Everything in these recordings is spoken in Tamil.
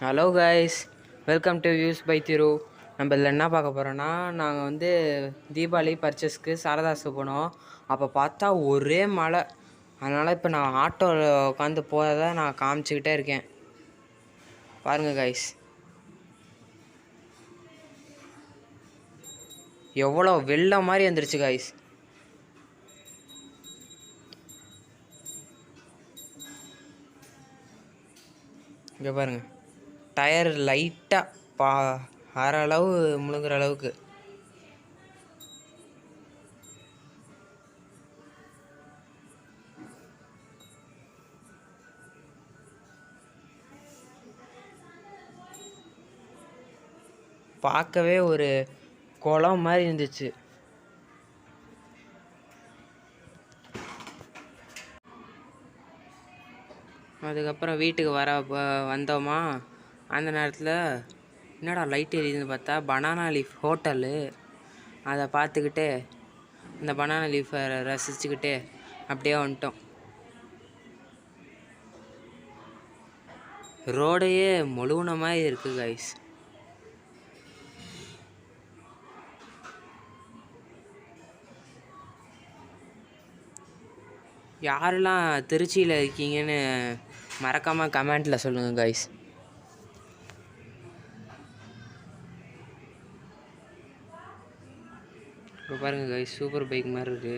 Hello guys, welcome to views by Thiru. நம்ம இதில் என்ன பார்க்க போகிறோன்னா, நாங்கள் வந்து தீபாவளி பர்ச்சேஸ்க்கு சாரதாஸுக்கு போனோம். அப்போ பார்த்தா ஒரே மழை. அதனால் இப்போ நான் ஆட்டோவில் உட்காந்து போகிறத நான் காமிச்சிக்கிட்டே இருக்கேன். பாருங்கள் கைஸ், எவ்வளோ வெள்ளம் மாதிரி வந்துருச்சு கைஸ். இங்கே பாருங்கள், டயர் லைட்டாக அரை அளவு முழுங்குற அளவுக்கு. பார்க்கவே ஒரு குளம் மாதிரி இருந்துச்சு. அதுக்கப்புறம் வீட்டுக்கு வந்தோமா, அந்த நேரத்தில் என்னடா லைட் எரியுதுன்னு பார்த்தா பனானா லீஃப் ஹோட்டலு. அதை பார்த்துக்கிட்டு அந்த பனானா லீஃபை ரசிச்சுக்கிட்டு அப்படியே வந்துட்டோம். ரோடையே முழுகுன மாதிரி இருக்குது கைஸ். யாரெல்லாம் திருச்சியில் இருக்கீங்கன்னு மறக்காமல் கமெண்ட்டில் சொல்லுங்கள் கைஸ். இப்போ பாருங்கள் கைஸ், சூப்பர் பைக் மாதிரி இருக்கு.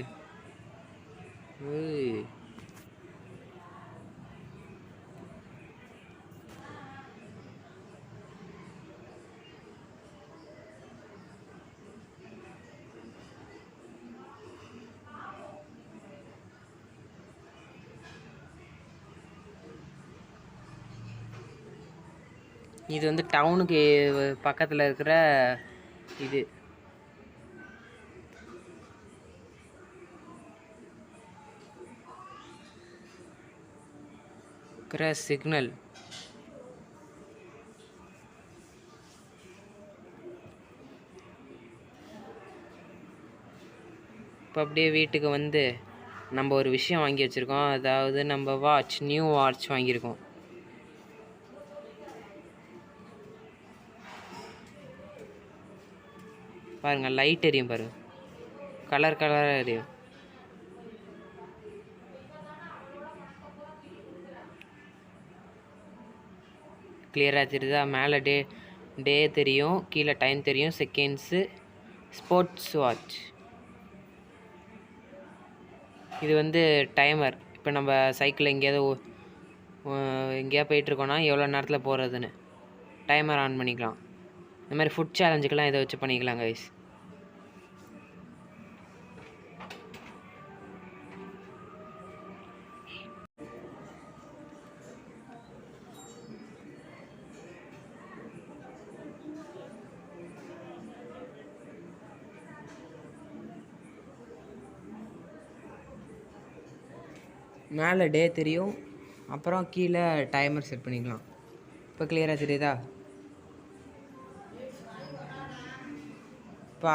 இது வந்து டவுனுக்கு பக்கத்தில் இருக்கிற இது சிக்னல். இப்போ அப்படியே வீட்டுக்கு வந்து நம்ம ஒரு விஷயம் வாங்கி வச்சுருக்கோம். அதாவது நம்ம நியூ வாட்ச் வாங்கியிருக்கோம். பாருங்கள், லைட் எரியும் பாருங்கள், கலராக எரியும். கிளியராக தெரியுதா? மேலே டே தெரியும், கீழே டைம் தெரியும், செகண்ட்ஸு. Sports watch. இது வந்து டைமர். இப்போ நம்ம சைக்கிளில் எங்கேயாவது போயிட்டுருக்கோன்னா எவ்வளோ நேரத்தில் போகிறதுன்னு டைமர் ஆன் பண்ணிக்கலாம். இந்த மாதிரி ஃபுட் சேலஞ்சுக்கெல்லாம் இதை வச்சு பண்ணிக்கலாம் கைஸ். மேலே டே தெரியும், அப்புறம் கீழே டைமர் செட் பண்ணிக்கலாம். இப்போ கிளியராக தெரியுதா? இப்போ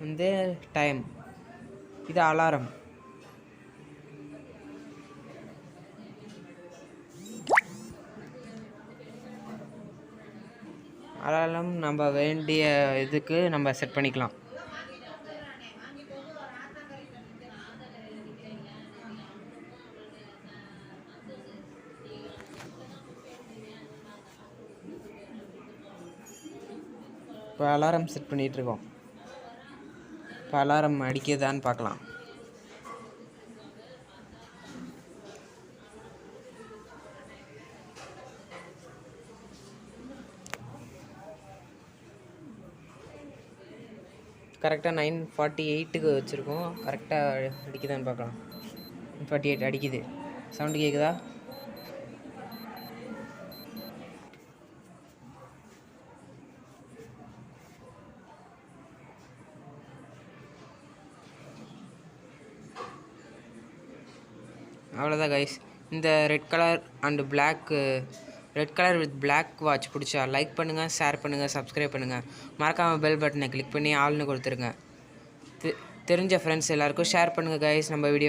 வந்து டைம். இது அலாரம். அலாரம் நம்ம வேண்டிய இதுக்கு நம்ம செட் பண்ணிக்கலாம். இப்போ அலாரம் செட் பண்ணிகிட்ருக்கோம். இப்போ அலாரம் அடிக்குதான்னு பார்க்கலாம். கரெக்டாக 9:48க்கு வச்சுருக்கோம். கரெக்டாக அடிக்குதான்னு பார்க்கலாம். 9:48 அடிக்குது. சவுண்டு கேட்குதா? அவ்வளோதான் கைஸ். இந்த red colour with black watch பிடிச்சா லைக் பண்ணுங்கள், ஷேர் பண்ணுங்கள், சப்ஸ்கிரைப் பண்ணுங்கள். மறக்காமல் பெல் பட்டனை கிளிக் பண்ணி ஆல்னு கொடுத்துருங்க. தெரிஞ்ச ஃப்ரெண்ட்ஸ் எல்லாருக்கும் ஷேர் பண்ணுங்கள் கைஸ் நம்ம வீடியோ.